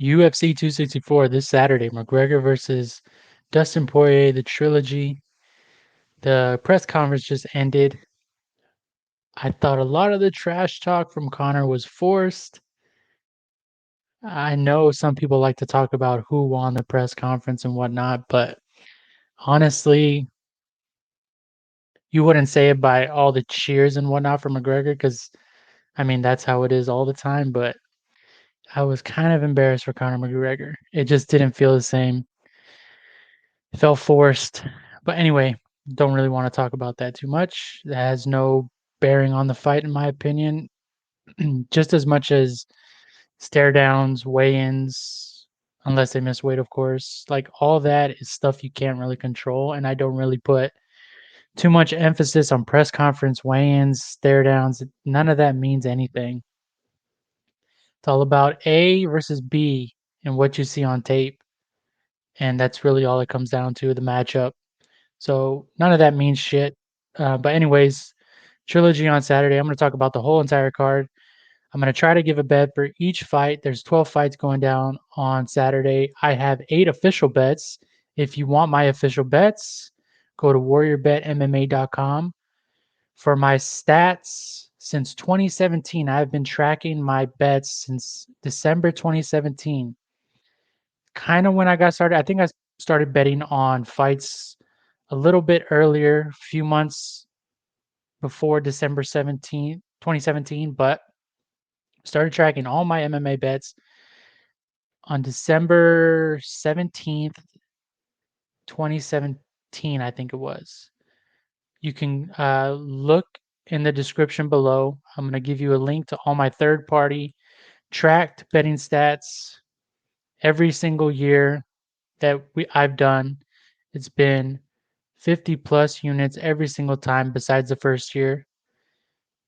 UFC 264 this Saturday. McGregor versus Dustin Poirier, the trilogy. The press conference just ended. I thought a lot of the trash talk from Conor was forced. I know some people like to talk about who won the press conference and whatnot, but honestly, you wouldn't say it by all the cheers and whatnot for McGregor because, I mean, that's how it is all the time. But I was kind of embarrassed for Conor McGregor. It just didn't feel the same. It felt forced. But anyway, don't really want to talk about that too much. That has no bearing on the fight, in my opinion, just as much as stare downs, weigh ins, unless they miss weight, of course. Like all that is stuff you can't really control. And I don't really put too much emphasis on press conference, weigh ins, stare downs. None of that means anything. It's all about A versus B and what you see on tape. And that's really all it comes down to the matchup. So none of that means shit. But anyways, trilogy on Saturday. I'm going to talk about the whole entire card. I'm going to try to give a bet for each fight. There's 12 fights going down on Saturday. I have 8 official bets. If you want my official bets, go to warriorbetmma.com. For my stats, since 2017, I've been tracking my bets since December 2017. Kind of when I got started, I think I started betting on fights a little bit earlier, a few months before December 2017, but started tracking all my MMA bets on December 17th, 2017, I think it was. You can look in the description below. I'm going to give you a link to all my third party tracked betting stats every single year that I've done. It's been 50 plus units every single time besides the first year.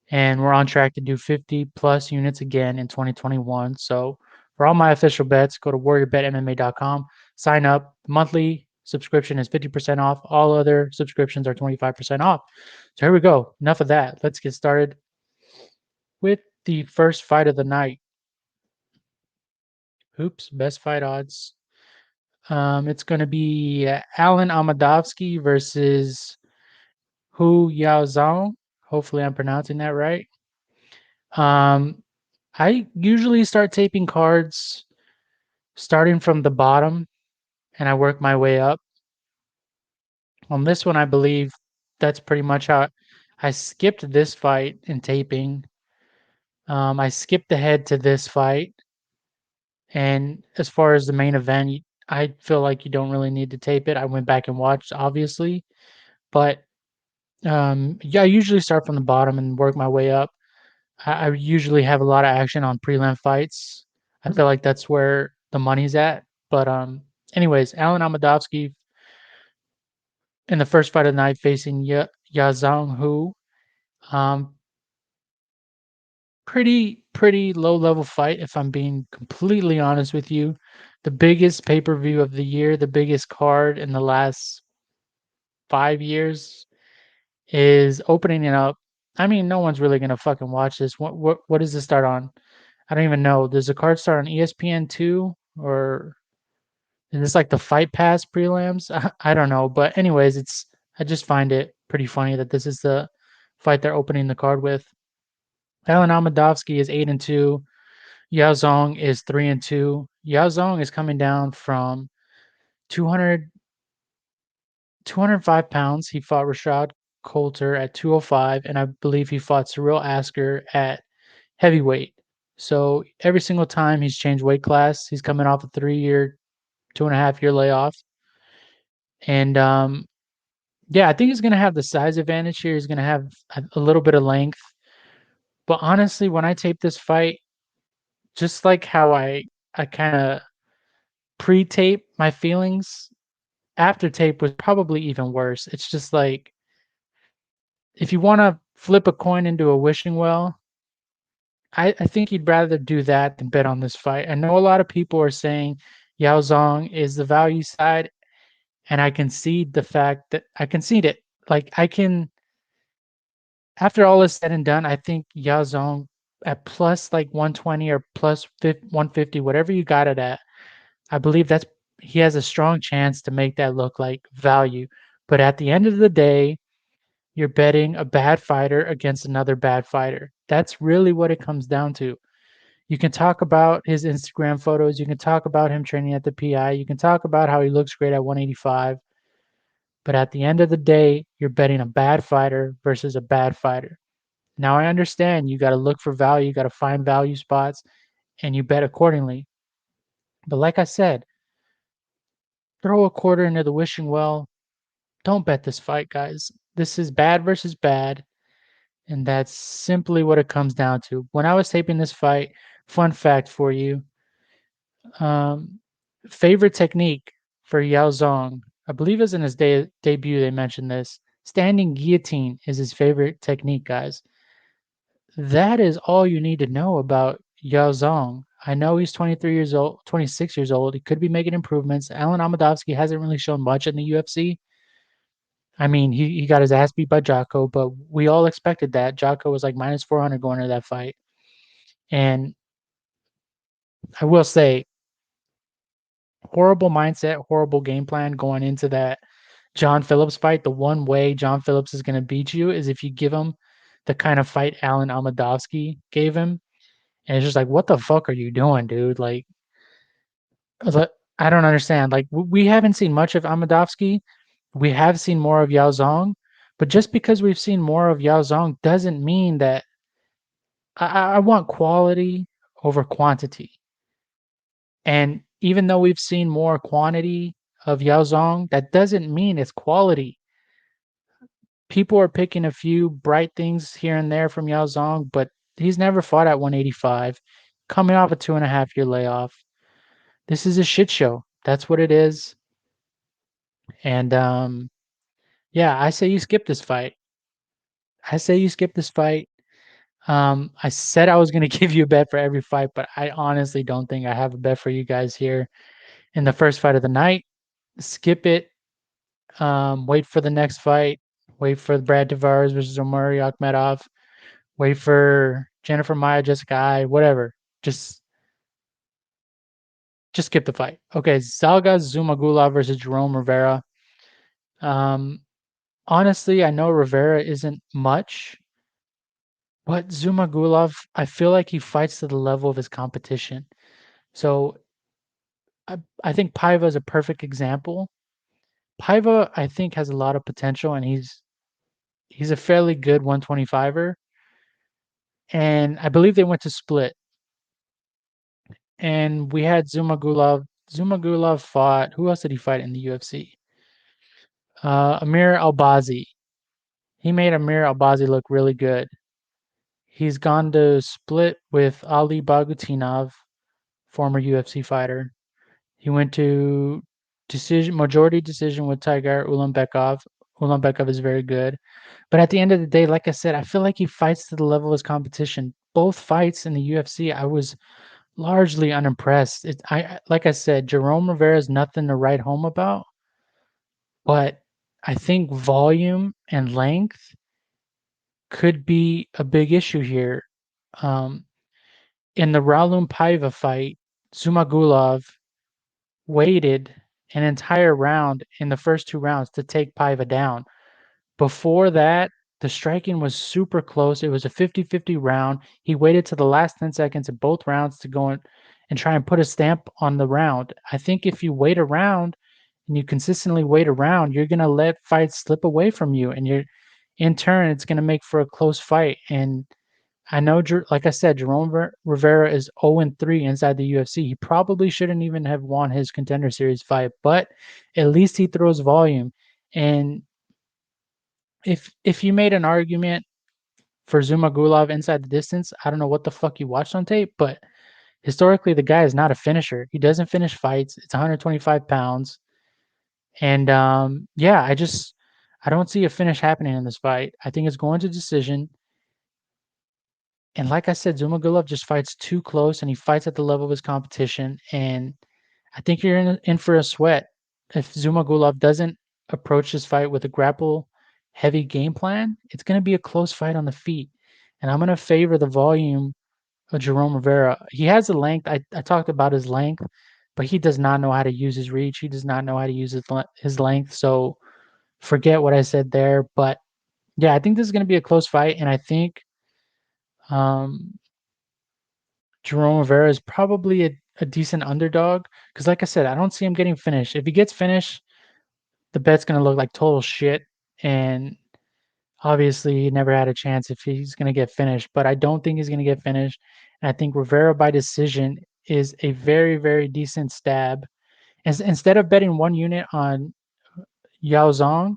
And we're on track to do 50 plus units again in 2021. So for all my official bets, go to warriorbetmma.com, sign up. Monthly subscription is 50% off. All other subscriptions are 25% off. So here we go. Enough of that. Let's get started with the first fight of the night. Oops, best fight odds. It's going to be Alan Amedovski versus Hu Yaozong. Hopefully, I'm pronouncing that right. Um, I usually start taping cards starting from the bottom and I work my way up. On this one, I believe that's pretty much how I skipped this fight in taping. I skipped ahead to this fight. And as far as the main event, I feel like you don't really need to tape it. I went back and watched, obviously. But yeah, I usually start from the bottom and work my way up. I usually have a lot of action on prelim fights. I feel like that's where the money's at. But anyways, Alan Amedovski in the first fight of the night facing Yazang Hu. Um, pretty low level fight if I'm being completely honest with you. The biggest pay per view of the year, the biggest card in the last 5 years is opening it up. I mean, no one's really gonna fucking watch this. What does this start on? I don't even know. Does the card start on ESPN two or is this like the Fight Pass prelims? I don't know, but anyways, I just find it pretty funny that this is the fight they're opening the card with. Alan Amedovski is 8-2. Yao Zong is 3-2. Yao Zong is coming down from 200, 205 pounds. He fought Rashad Coulter at 205, and I believe he fought Cyril Asker at heavyweight. So every single time he's changed weight class, he's coming off a 3 year, 2.5 year layoff. And yeah, I think he's going to have the size advantage here. He's going to have a little bit of length. But honestly, when I tape this fight, just like how I kind of pre-tape my feelings, after tape was probably even worse. It's just like if you want to flip a coin into a wishing well, I think you'd rather do that than bet on this fight. I know a lot of people are saying Yao Zong is the value side, and I concede the fact that I concede it. Like I can, after all is said and done, I think Yao Zong at plus like 120 or plus 150, whatever you got it at. I believe that's he has a strong chance to make that look like value. But at the end of the day, you're betting a bad fighter against another bad fighter. That's really what it comes down to. You can talk about his Instagram photos. You can talk about him training at the PI. You can talk about how he looks great at 185. But at the end of the day, you're betting a bad fighter versus a bad fighter. Now, I understand you got to look for value, you got to find value spots, and you bet accordingly. But like I said, throw a quarter into the wishing well. Don't bet this fight, guys. This is bad versus bad. And that's simply what it comes down to. When I was taping this fight, fun fact for you, um, favorite technique for Yao Zong, I believe it was in his debut they mentioned this. Standing guillotine is his favorite technique, guys. That is all you need to know about Yao Zong. I know he's 23 years old, 26 years old. He could be making improvements. Alan Amedovski hasn't really shown much in the UFC. I mean, he got his ass beat by Jocko, but we all expected that. Jocko was like minus 400 going into that fight. And I will say, horrible mindset, horrible game plan going into that John Phillips fight. The one way John Phillips is going to beat you is if you give him the kind of fight Alan Amedovski gave him. And it's just like, what the fuck are you doing, dude? Like, I was like, I don't understand. Like, we haven't seen much of Amedovski. We have seen more of Yao Zong. But just because we've seen more of Yao Zong doesn't mean that I want quality over quantity. And even though we've seen more quantity of Yao Zong, that doesn't mean it's quality. People are picking a few bright things here and there from Yao Zong, but he's never fought at 185, coming off a 2.5 year layoff. This is a shit show. That's what it is. And yeah, I say you skip this fight. I say you skip this fight. I said I was going to give you a bet for every fight, but I honestly don't think I have a bet for you guys here in the first fight of the night. Skip it. Wait for the next fight. Wait for Brad Tavares versus Omari Akhmedov. Wait for Jennifer Maia, Jessica I, whatever. Just just skip the fight. Okay, Zelga Zhumagulov versus Jerome Rivera. Um, honestly, I know Rivera isn't much, but Zhumagulov, I feel like he fights to the level of his competition. So I think Paiva is a perfect example. Paiva, I think, has a lot of potential, and he's a fairly good 125er. And I believe they went to split. And we had Zhumagulov. Zhumagulov fought. Who else did he fight in the UFC? Amir Albazi. He made Amir Albazi look really good. He's gone to split with Ali Bagutinov, former UFC fighter. He went to majority decision with Tiger Ulanbekov. Ulanbekov is very good. But at the end of the day, like I said, I feel like he fights to the level of his competition. Both fights in the UFC, I was largely unimpressed. Like I said, Jerome Rivera is nothing to write home about, but I think volume and length could be a big issue here. Um, in the Raulum Paiva fight, Zumagulov waited an entire round in the first two rounds to take Paiva down. Before that, the striking was super close. It was a 50-50 round. He waited to the last 10 seconds in both rounds to go in and try and put a stamp on the round. I think if you wait around and you consistently wait around, you're going to let fights slip away from you. And you're, in turn, it's going to make for a close fight. And I know, like I said, Jerome Rivera is 0-3 inside the UFC. He probably shouldn't even have won his Contender Series fight, but at least he throws volume. And if you made an argument for Zumagulov inside the distance, I don't know what the fuck you watched on tape, but historically the guy is not a finisher. He doesn't finish fights. It's 125 pounds, and yeah, I don't see a finish happening in this fight. I think it's going to decision. And like I said, Zumagulov just fights too close, and he fights at the level of his competition. And I think you're in for a sweat if Zumagulov doesn't approach this fight with a grapple heavy game plan. It's going to be a close fight on the feet, and I'm going to favor the volume Jerome Rivera. He has the length. I talked about his length, but he does not know how to use his reach. He does not know how to use his length. So forget what I said there. But yeah, I think this is going to be a close fight, and I think um, Jerome Rivera is probably a decent underdog because, like I said, I don't see him getting finished. If he gets finished, the bet's going to look like total shit, and obviously he never had a chance if he's going to get finished. But I don't think he's going to get finished. And I think Rivera by decision is a very, very decent stab. Instead of betting one unit on Yao Zong,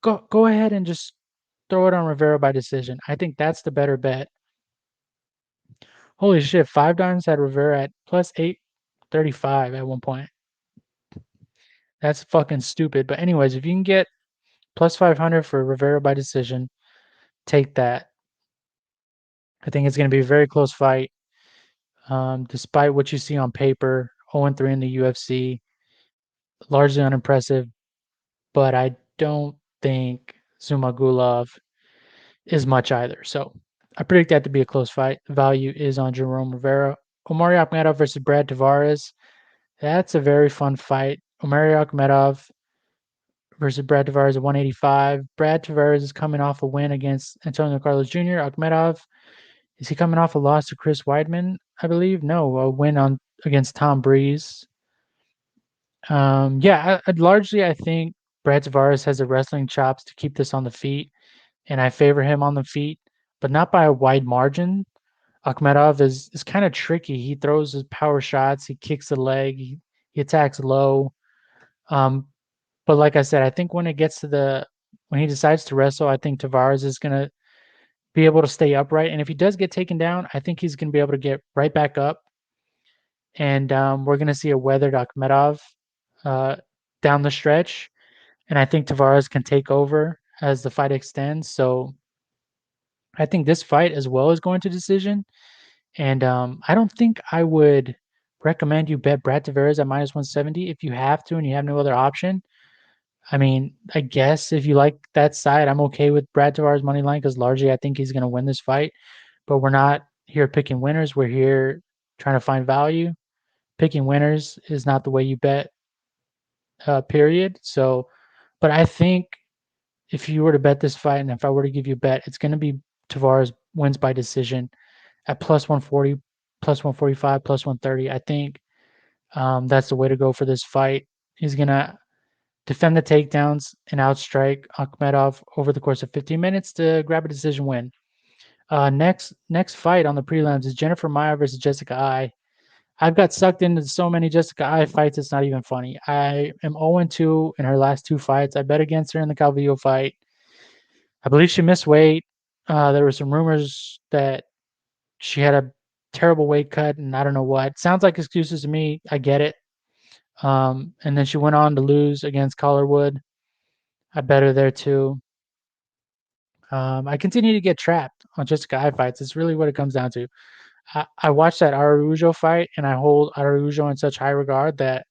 go ahead and just throw it on Rivera by decision. I think that's the better bet. Holy shit, 5 dimes had Rivera at plus 835 at one point. That's fucking stupid. But anyways, if you can get plus 500 for Rivera by decision, take that. I think it's going to be a very close fight. Despite what you see on paper, 0-3 in the UFC, largely unimpressive. But I don't think Zhumagulov is much either. So I predict that to be a close fight. The value is on Jerome Rivera. Omari Akhmedov versus Brad Tavares. That's a very fun fight. Omari Akhmedov versus Brad Tavares at 185. Brad Tavares is coming off a win against Antonio Carlos Jr. Akhmedov, is he coming off a loss to Chris Weidman? I believe no, a win on against Tom Breeze. Yeah, largely I think Brad Tavares has the wrestling chops to keep this on the feet, and I favor him on the feet, but not by a wide margin. Akhmedov is kind of tricky. He throws his power shots, he kicks the leg, he attacks low. Um, but like I said, I think when it gets to the when he decides to wrestle, I think Tavares is gonna be able to stay upright. And if he does get taken down, I think he's gonna be able to get right back up. And we're gonna see a weathered Akhmedov uh, down the stretch. And I think Tavares can take over as the fight extends. So I think this fight as well is going to decision. And I don't think I would recommend you bet Brad Tavares at minus 170 if you have to and you have no other option. I mean, I guess if you like that side, I'm okay with Brad Tavares money line because largely I think he's going to win this fight. But we're not here picking winners. We're here trying to find value. Picking winners is not the way you bet. Period. So, but I think if you were to bet this fight, and if I were to give you a bet, it's going to be Tavares wins by decision at plus 140, plus 145, plus 130. I think that's the way to go for this fight. He's going to defend the takedowns and outstrike Akhmedov over the course of 15 minutes to grab a decision win. Next fight on the prelims is Jennifer Maia versus Jessica Eye. I've got sucked into so many Jessica Eye fights, it's not even funny. I am 0-2 in her last 2 fights. I bet against her in the Calvillo fight. I believe she missed weight. There were some rumors that she had a terrible weight cut, and I don't know what. Sounds like excuses to me. I get it. And then she went on to lose against Collarwood. I bet her there too. I continue to get trapped on Jessica Eye fights. It's really what it comes down to. I watched that Araujo fight, and I hold Araujo in such high regard that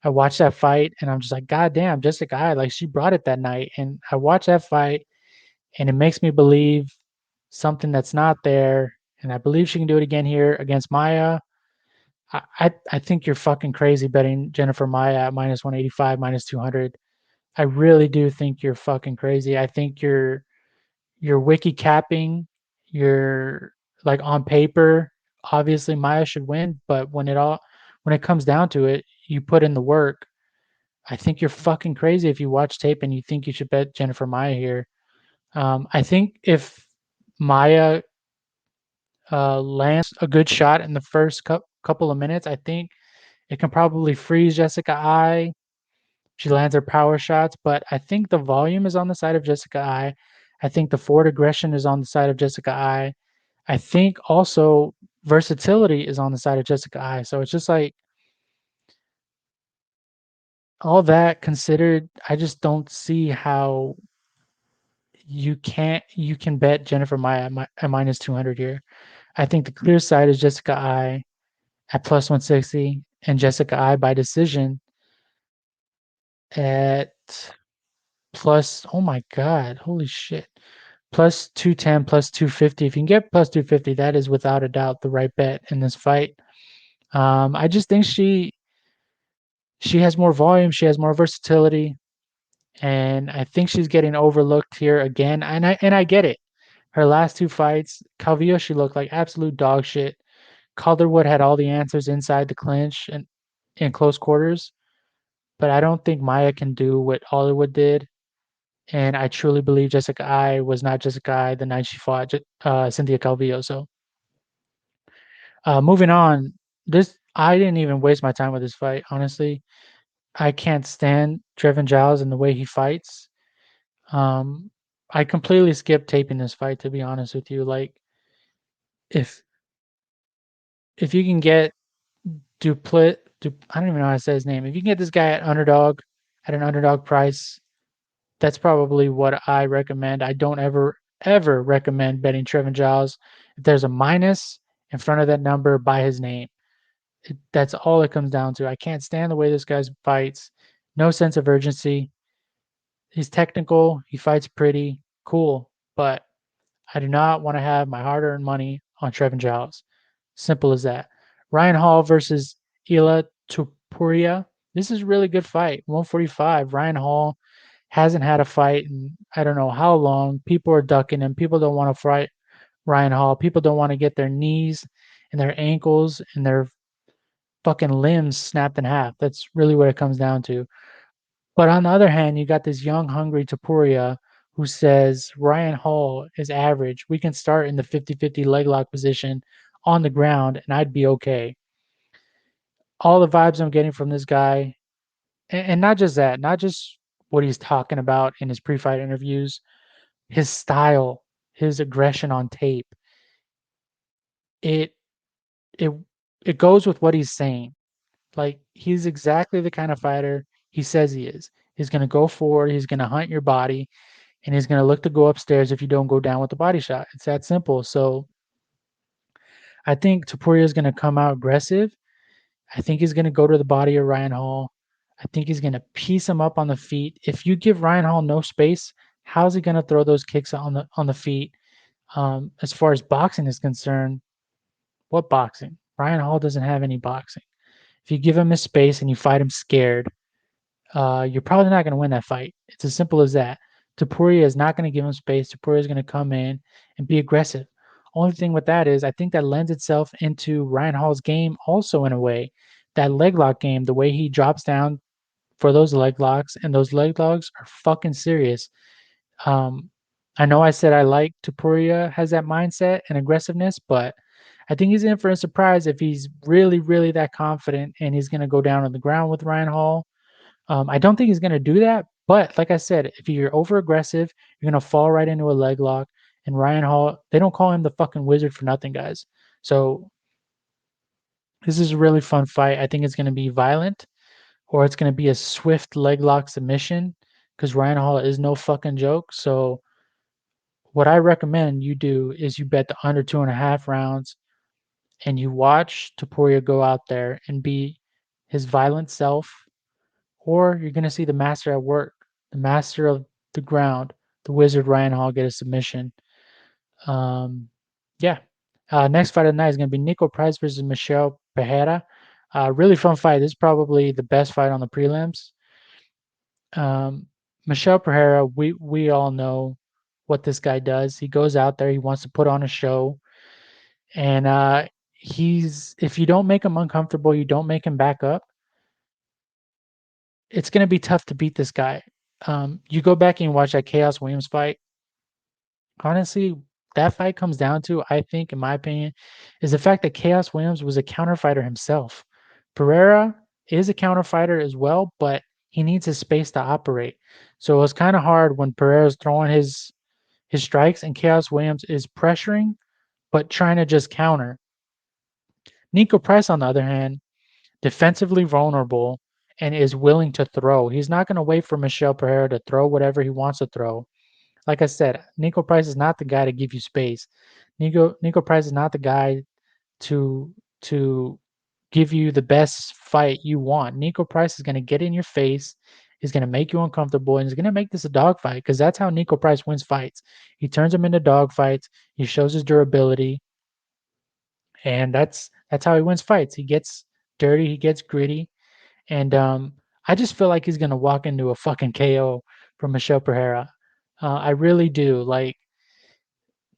I watched that fight, and I'm just like, God damn, Jessica Eye, like she brought it that night. And I watched that fight, and it makes me believe something that's not there. And I believe she can do it again here against Maia. I think you're fucking crazy betting Jennifer Maia at minus 185, minus 200. I really do think you're fucking crazy. I think you're wiki capping. You're like on paper, obviously Maia should win, but when it comes down to it, you put in the work. I think you're fucking crazy if you watch tape and you think you should bet Jennifer Maia here. I think if Maia lands a good shot in the first couple of minutes, I think it can probably freeze Jessica Eye. She lands her power shots, but I think the volume is on the side of Jessica Eye. I think the forward aggression is on the side of Jessica Eye. I think also versatility is on the side of Jessica Eye. So it's just like all that considered, I just don't see how you can bet Jennifer Maia at minus 200 here. I think the clear side is Jessica Eye at plus 160 and Jessica Eye by decision at plus, oh my God, holy shit, plus 210, plus 250. If you can get plus 250, that is without a doubt the right bet in this fight. I just think she has more volume, she has more versatility, and I think she's getting overlooked here again. And I get it. Her last two fights, Calvillo, she looked like absolute dog shit. Calderwood had all the answers inside the clinch and in close quarters, but I don't think Maia can do what Calderwood did. And I truly believe Jessica I was not Jessica I the night she fought Cynthia Calvillo. So moving on, this I didn't even waste my time with this fight. Honestly, I can't stand Trevin Giles and the way he fights. Um, I completely skipped taping this fight, to be honest with you. Like, if if you can get I don't even know how to say his name. If you can get this guy at an underdog price, that's probably what I recommend. I don't ever recommend betting Trevin Giles. If there's a minus in front of that number, by his name. That's all it comes down to. I can't stand the way this guy fights. No sense of urgency. He's technical. He fights pretty. Cool. But I do not want to have my hard-earned money on Trevin Giles. Simple as that. Ryan Hall versus Ila Pouria. This is a really good fight. 145. Ryan Hall hasn't had a fight in I don't know how long. People are ducking him. People don't want to fight Ryan Hall. People don't want to get their knees and their ankles and their fucking limbs snapped in half. That's really what it comes down to. But on the other hand, you got this young, hungry Topuria who says Ryan Hall is average. We can start in the 50-50 leg lock position on the ground, and I'd be okay. All the vibes I'm getting from this guy, and not just that, not just what he's talking about in his pre-fight interviews, his style, his aggression on tape, it it it goes with what he's saying. Like, he's exactly the kind of fighter he says he is. He's gonna go forward, he's gonna hunt your body, and he's gonna look to go upstairs if you don't go down with the body shot. It's that simple. So I think Topuria is gonna come out aggressive. I think he's gonna go to the body of Ryan Hall. I think he's gonna piece him up on the feet. If you give Ryan Hall no space, how's he gonna throw those kicks on the feet? As far as boxing is concerned, what boxing? Ryan Hall doesn't have any boxing. If you give him his space and you fight him scared, you're probably not going to win that fight. It's as simple as that. Topuria is not going to give him space. Topuria is going to come in and be aggressive. Only thing with that is I think that lends itself into Ryan Hall's game also in a way. That leg lock game, the way he drops down for those leg locks, and those leg locks are fucking serious. Um, I know I said I like Topuria has that mindset and aggressiveness, but I think he's in for a surprise if he's really, really that confident and he's going to go down on the ground with Ryan Hall. I don't think he's going to do that, but like I said, if you're over aggressive, you're going to fall right into a leg lock. And Ryan Hall, they don't call him the fucking wizard for nothing, guys. So this is a really fun fight. I think it's going to be violent, or it's going to be a swift leg lock submission because Ryan Hall is no fucking joke. So what I recommend you do is you bet the under 2.5 rounds and you watch Topuria go out there and be his violent self, or you're going to see the master at work, the master of the ground, the wizard Ryan Hall get a submission. Um, yeah. Next fight of the night is going to be Nico Price versus Michelle Pejera. Really fun fight. This is probably the best fight on the prelims. Michelle Pereira, we all know what this guy does. He goes out there, he wants to put on a show, and he's if you don't make him uncomfortable, you don't make him back up, it's going to be tough to beat this guy. You go back and watch that Chaos Williams fight. Honestly, that fight comes down to, I think, in my opinion, is the fact that Chaos Williams was a counter fighter himself. Pereira is a counter fighter as well, but he needs his space to operate. So it was kind of hard when Pereira's throwing his strikes and Chaos Williams is pressuring, but trying to just counter. Nico Price, on the other hand, defensively vulnerable and is willing to throw. He's not going to wait for Michelle Pereira to throw whatever he wants to throw. Like I said, Nico Price is not the guy to give you space. Nico Price is not the guy to give you the best fight you want. Nico Price is going to get in your face, He's going to make you uncomfortable, and he's going to make this a dogfight because that's how Nico Price wins fights. He turns them into dogfights. He shows his durability, and that's how he wins fights. He gets dirty. He gets gritty, and I just feel like he's going to walk into a fucking KO from Michel Pereira. I really do. Like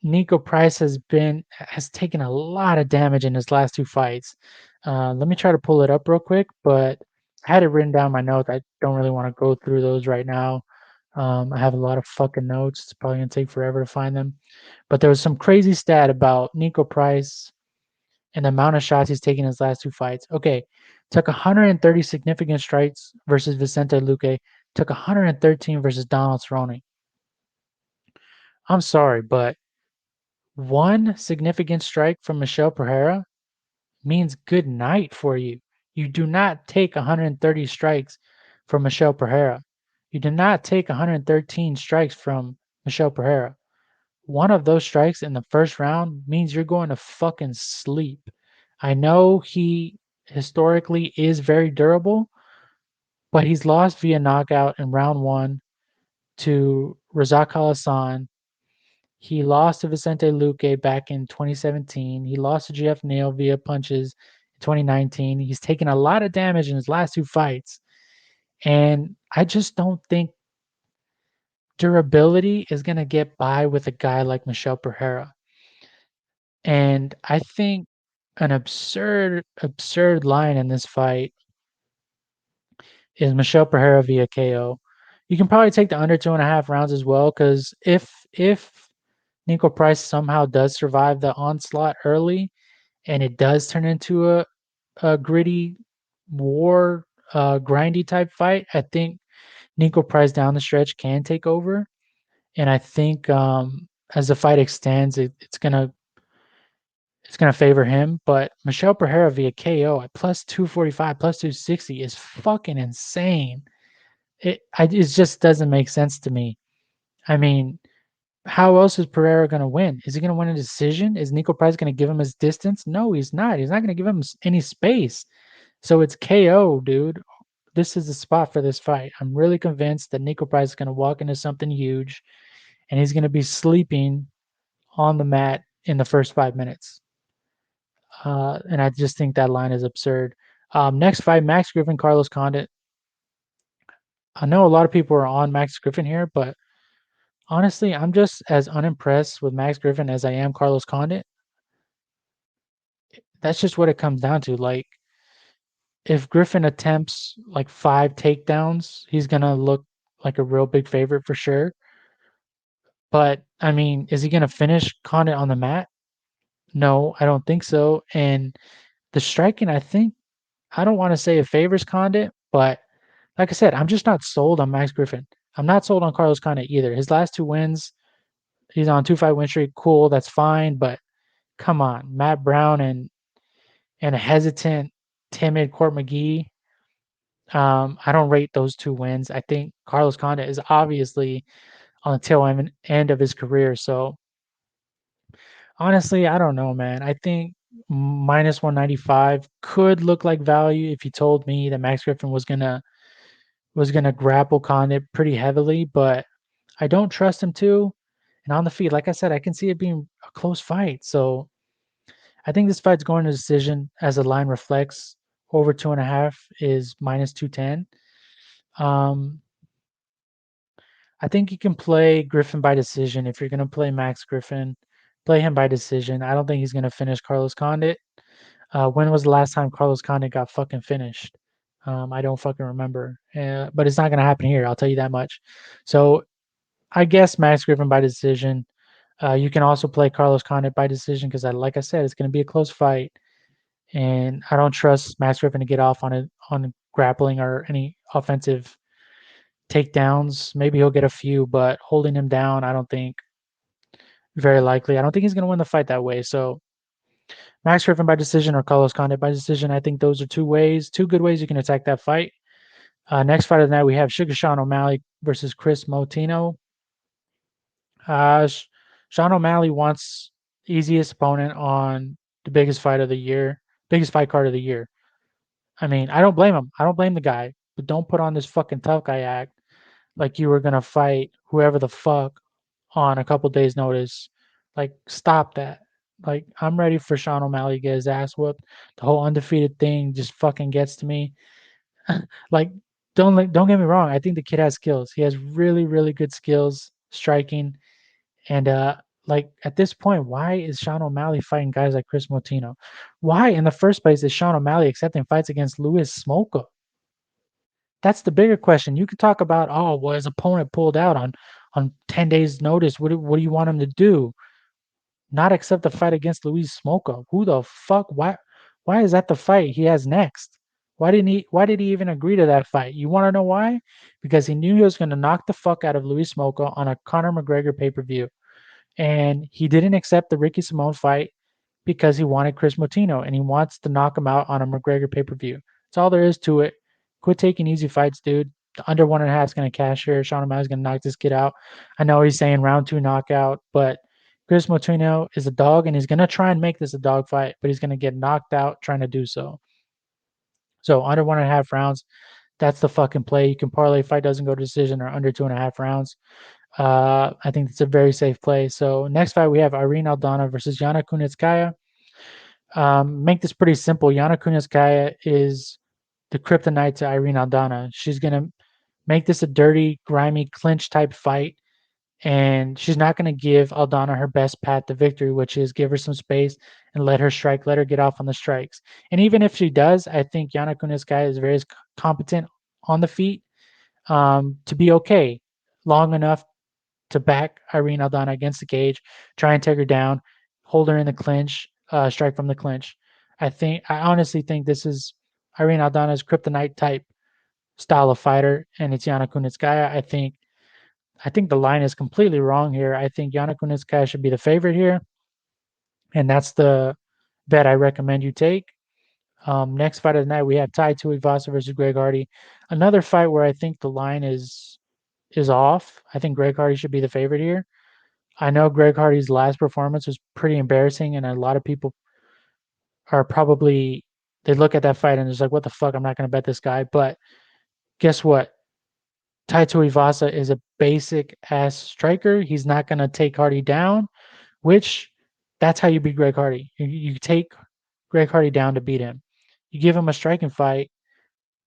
Nico Price has taken a lot of damage in his last two fights. Let me try to pull it up real quick, but I had it written down in my notes. I don't really want to go through those right now. I have a lot of fucking notes. It's probably gonna take forever to find them. But there was some crazy stat about Nico Price and the amount of shots he's taken in his last two fights. Okay, took 130 significant strikes versus Vicente Luque. Took 113 versus Donald Cerrone. I'm sorry, but one significant strike from Michel Pereira means good night for you. You do not take 130 strikes from Michel Pereira. You do not take 113 strikes from Michel Pereira. One of those strikes in the first round means you're going to fucking sleep. I know he historically is very durable, but he's lost via knockout in round one to Razak Hassan. He lost to Vicente Luque back in 2017. He lost to Jeff Neal via punches in 2019. He's taken a lot of damage in his last two fights. And I just don't think durability is going to get by with a guy like Michel Pereira. And I think an absurd line in this fight is Michel Pereira via KO. You can probably take the under 2.5 rounds as well, because if Nico Price somehow does survive the onslaught early, and it does turn into a gritty war, grindy type fight, I think Nico Price down the stretch can take over. And I think as the fight extends, it's gonna favor him. But Michel Pereira via KO at plus 245, plus 260 is fucking insane. It just doesn't make sense to me. I mean, how else is Pereira going to win? Is he going to win a decision? Is Nico Price going to give him his distance? No, he's not. He's not going to give him any space. So it's KO, dude. This is the spot for this fight. I'm really convinced that Nico Price is going to walk into something huge, and he's going to be sleeping on the mat in the first 5 minutes. And I just think that line is absurd. Next fight, Max Griffin, Carlos Condit. I know a lot of people are on Max Griffin here, but honestly, I'm just as unimpressed with Max Griffin as I am Carlos Condit. That's just what it comes down to. Like, if Griffin attempts like 5 takedowns, he's gonna look like a real big favorite for sure. But I mean, is he gonna finish Condit on the mat? No, I don't think so. And the striking, I don't want to say it favors Condit, but like I said, I'm just not sold on Max Griffin. I'm not sold on Carlos Condit either. His last two wins, he's on 2-fight win streak. Cool, that's fine. But come on, Matt Brown and a hesitant, timid Court McGee. I don't rate those two wins. I think Carlos Condit is obviously on the tail end of his career. So honestly, I don't know, man. I think minus 195 could look like value if you told me that Max Griffin was gonna grapple Condit pretty heavily, but I don't trust him to. And on the feet, like I said, I can see it being a close fight. So I think this fight's going to decision as the line reflects. Over 2.5 is minus 210. Um, I think you can play Griffin by decision. If you're going to play Max Griffin, play him by decision. I don't think he's going to finish Carlos Condit. When was the last time Carlos Condit got fucking finished? I don't fucking remember. But it's not going to happen here. I'll tell you that much. So I guess Max Griffin by decision. You can also play Carlos Condit by decision because, like I said, it's going to be a close fight. And I don't trust Max Griffin to get off on grappling or any offensive takedowns. Maybe he'll get a few, but holding him down, I don't think very likely. I don't think he's going to win the fight that way. So Max Griffin by decision or Carlos Condit by decision. I think those are two good ways you can attack that fight. Next fight of the night, we have Sugar Sean O'Malley versus Chris Moutinho. Sean O'Malley wants easiest opponent on the biggest fight of the year, biggest fight card of the year. I mean, I don't blame him. I don't blame the guy. but don't put on this fucking tough guy act like you were gonna fight whoever the fuck on a couple days' notice. Like, stop that. Like, I'm ready for Sean O'Malley to get his ass whooped. The whole undefeated thing just fucking gets to me. Like, don't get me wrong. I think the kid has skills. He has really, really good skills striking. And like at this point, why is Sean O'Malley fighting guys like Chris Moutinho? Why in the first place is Sean O'Malley accepting fights against Louis Smolka? That's the bigger question. You could talk about, oh, well, his opponent pulled out on 10 days notice. What do you want him to do? Not accept the fight against Luis Smolka. Who the fuck? Why is that the fight he has next? Why did he even agree to that fight? You want to know why? Because he knew he was going to knock the fuck out of Luis Smolka on a Conor McGregor pay-per-view. And he didn't accept the Ricky Simone fight because he wanted Chris Moutinho and he wants to knock him out on a McGregor pay-per-view. That's all there is to it. Quit taking easy fights, dude. The under 1.5 is going to cash here. Sean O'Malley's going to knock this kid out. I know he's saying round 2 knockout, but Chris Moutinho is a dog and he's going to try and make this a dog fight, but he's going to get knocked out trying to do so. So under 1.5 rounds, that's the fucking play. You can parlay fight doesn't go to decision or under 2.5 rounds. I think it's a very safe play. So next fight we have Irene Aldana versus Yana Kunitskaya. Make this pretty simple. Yana Kunitskaya is the kryptonite to Irene Aldana. She's gonna make this a dirty, grimy clinch type fight, and she's not gonna give Aldana her best path to victory, which is give her some space and let her strike, let her get off on the strikes. And even if she does, I think Yana Kunitskaya is very competent on the feet to be okay long enough to back Irene Aldana against the cage, try and take her down, hold her in the clinch, strike from the clinch. I honestly think this is Irene Aldana's kryptonite type style of fighter, and it's Yana Kunitskaya. I think the line is completely wrong here. I think Yana Kunitskaya should be the favorite here, and that's the bet I recommend you take. Next fight of the night, we have Tai Tui Vasa versus Greg Hardy. Another fight where I think the line is off. I think Greg Hardy should be the favorite here. I know Greg Hardy's last performance was pretty embarrassing, and a lot of people are probably they look at that fight and it's like, what the fuck? I'm not going to bet this guy. But guess what? Tai Tuivasa is a basic ass striker. He's not going to take Hardy down, which that's how you beat Greg Hardy. You take Greg Hardy down to beat him. You give him a striking fight.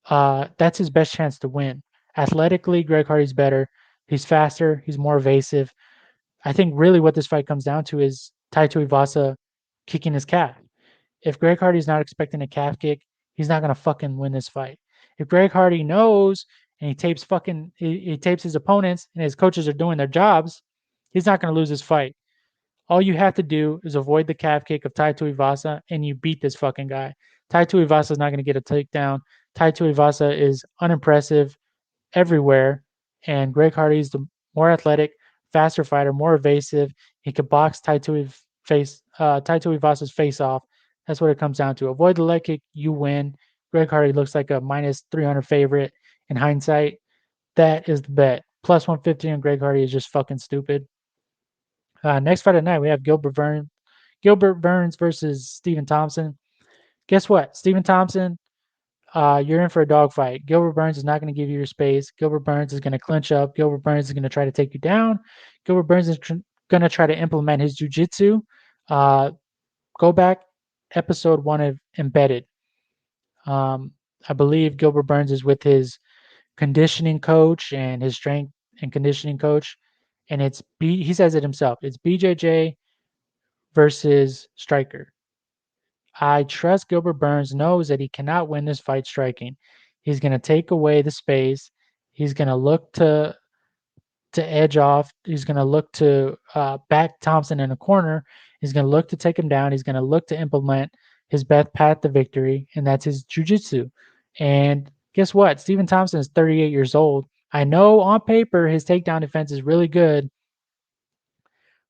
That's his best chance to win. Athletically, Greg Hardy's better. He's faster. He's more evasive. I think really what this fight comes down to is Tai Tuivasa kicking his calf. If Greg Hardy's not expecting a calf kick, he's not gonna fucking win this fight. If Greg Hardy knows and he tapes his opponents and his coaches are doing their jobs, he's not gonna lose this fight. All you have to do is avoid the calf kick of Tai Tuivasa and you beat this fucking guy. Tai Tuivasa is not gonna get a takedown. Tai Tuivasa is unimpressive everywhere. And Greg Hardy's the more athletic, faster fighter, more evasive. He could box Tai Tuivasa's face off. That's what it comes down to. Avoid the leg kick, you win. Greg Hardy looks like a minus 300 favorite in hindsight. That is the bet. Plus 150 on Greg Hardy is just fucking stupid. Next fight at night, we have Gilbert Burns versus Stephen Thompson. Guess what? Stephen Thompson, you're in for a dogfight. Gilbert Burns is not going to give you your space. Gilbert Burns is going to clinch up. Gilbert Burns is going to try to take you down. Gilbert Burns is going to try to implement his jujitsu. Go back episode 1 of Embedded. I believe Gilbert Burns is with his conditioning coach and his strength and conditioning coach, and he says it himself. It's BJJ versus Striker. I trust Gilbert Burns knows that he cannot win this fight striking. He's going to take away the space. He's going to look to edge off. He's going to look to back Thompson in a corner. He's going to look to take him down. He's going to look to implement his best path to victory, and that's his jujitsu. And guess what? Stephen Thompson is 38 years old. I know on paper his takedown defense is really good,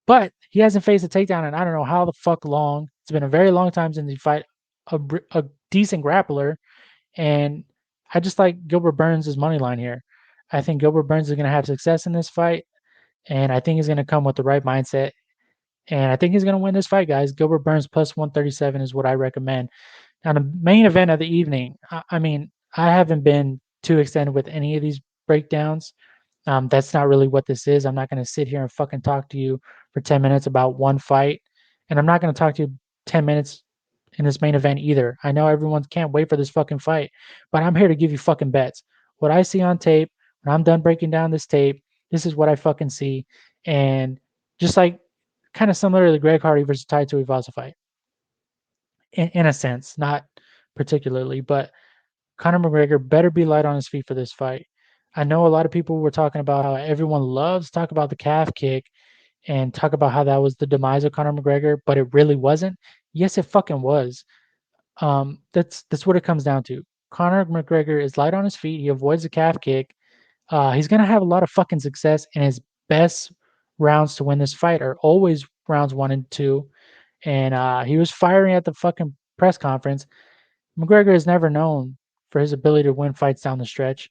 but he hasn't faced a takedown in I don't know how the fuck long. It's been a very long time since he fight a decent grappler, and I just like Gilbert Burns' money line here. I think Gilbert Burns is going to have success in this fight, and I think he's going to come with the right mindset, and I think he's going to win this fight, guys. Gilbert Burns plus 137 is what I recommend. Now, the main event of the evening, I mean, I haven't been too extended with any of these breakdowns. That's not really what this is. I'm not going to sit here and fucking talk to you for 10 minutes about one fight. And I'm not going to talk to you 10 minutes in this main event either. I know everyone can't wait for this fucking fight, but I'm here to give you fucking bets. What I see on tape, when I'm done breaking down this tape, this is what I fucking see. And just like kind of similar to the Greg Hardy versus Tai Tui Vasa fight, in a sense, not particularly, but Conor McGregor better be light on his feet for this fight. I know a lot of people were talking about how everyone loves to talk about the calf kick and talk about how that was the demise of Conor McGregor, but it really wasn't. Yes, it fucking was. That's what it comes down to. Conor McGregor is light on his feet. He avoids the calf kick. He's gonna have a lot of fucking success, and his best rounds to win this fight are always rounds 1 and 2. And he was firing at the fucking press conference. McGregor is never known for his ability to win fights down the stretch.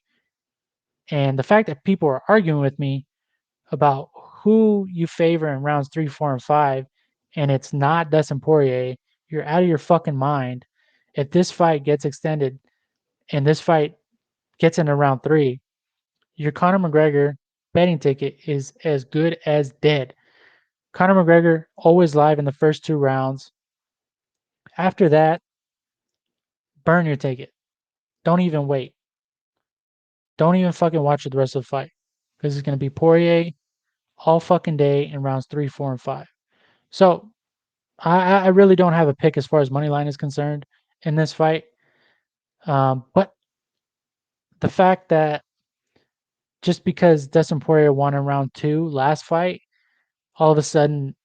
And the fact that people are arguing with me about who you favor in rounds 3, 4, and 5, and it's not Dustin Poirier, you're out of your fucking mind. If this fight gets extended and this fight gets into round 3, your Conor McGregor betting ticket is as good as dead. Conor McGregor always live in the first 2 rounds. After that, burn your ticket. Don't even wait. Don't even fucking watch the rest of the fight because it's going to be Poirier all fucking day in rounds 3, 4, and 5. So I really don't have a pick as far as money line is concerned in this fight. But the fact that just because Dustin Poirier won in round 2 last fight, all of a sudden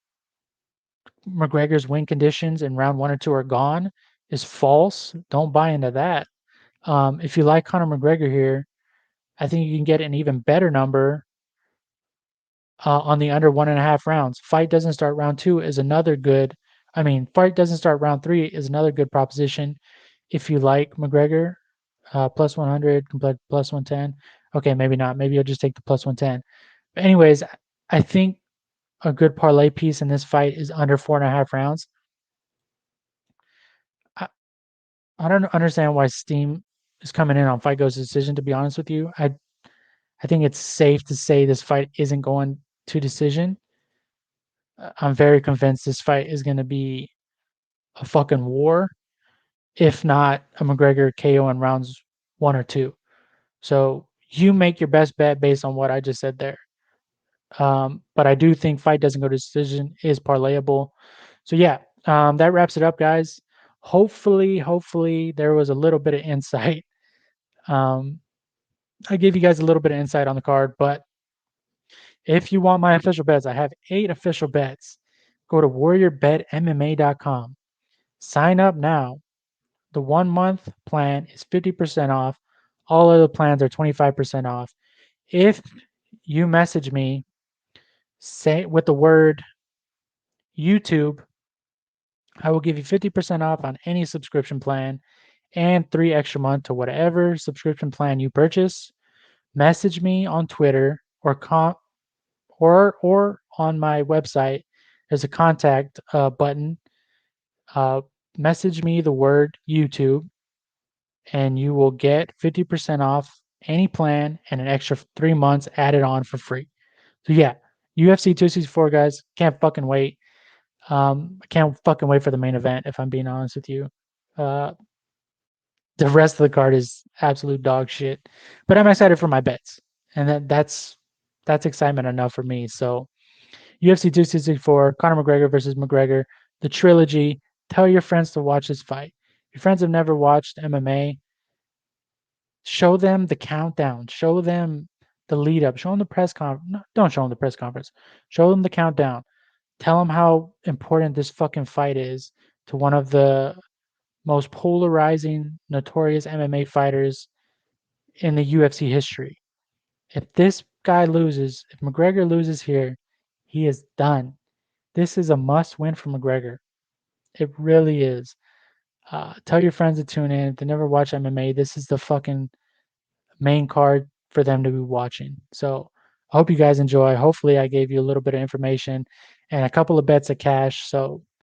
McGregor's win conditions in round 1 or 2 are gone is false. Don't buy into that. If you like Conor McGregor here, I think you can get an even better number on the under 1.5 rounds. Fight doesn't start round 2 is another good. Fight doesn't start round 3 is another good proposition. If you like McGregor, plus 100 compared to plus 110. Okay, maybe not. Maybe you'll just take the plus 110. But anyways, I think a good parlay piece in this fight is under 4.5 rounds. I, I don't understand why Steam is coming in on Fight Goes Decision. To be honest with you, I think it's safe to say this fight isn't going to decision. I'm very convinced this fight is going to be a fucking war, if not a McGregor KO in rounds 1 or 2. So you make your best bet based on what I just said there. But I do think fight doesn't go to decision is parlayable. So yeah, that wraps it up, guys. Hopefully there was a little bit of insight. Um, I gave you guys a little bit of insight on the card, but if you want my official bets, I have 8 official bets. Go to warriorbetmma.com. Sign up now. The 1 month plan is 50% off. All other plans are 25% off. If you message me, say with the word YouTube, I will give you 50% off on any subscription plan and 3 extra months to whatever subscription plan you purchase. Message me on Twitter or on my website. There's a contact button. Uh, Message me the word YouTube, and you will get 50% off any plan and an extra 3 months added on for free. So yeah, UFC 264, guys. Can't fucking wait. I can't fucking wait for the main event, if I'm being honest with you. Uh, the rest of the card is absolute dog shit, but I'm excited for my bets, and that's excitement enough for me. So UFC 264, Conor McGregor versus McGregor, the trilogy. Tell your friends to watch this fight. If your friends have never watched MMA, show them the countdown. Show them the lead up. Show them the press conference. No, don't show them the press conference. Show them the countdown. Tell them how important this fucking fight is to one of the most polarizing, notorious MMA fighters in the UFC history. If this guy loses, if McGregor loses here, he is done. This is a must win for McGregor. It really is. Tell your friends to tune in. If they never watch MMA, this is the fucking main card for them to be watching. So I hope you guys enjoy. Hopefully, I gave you a little bit of information and a couple of bets of cash. So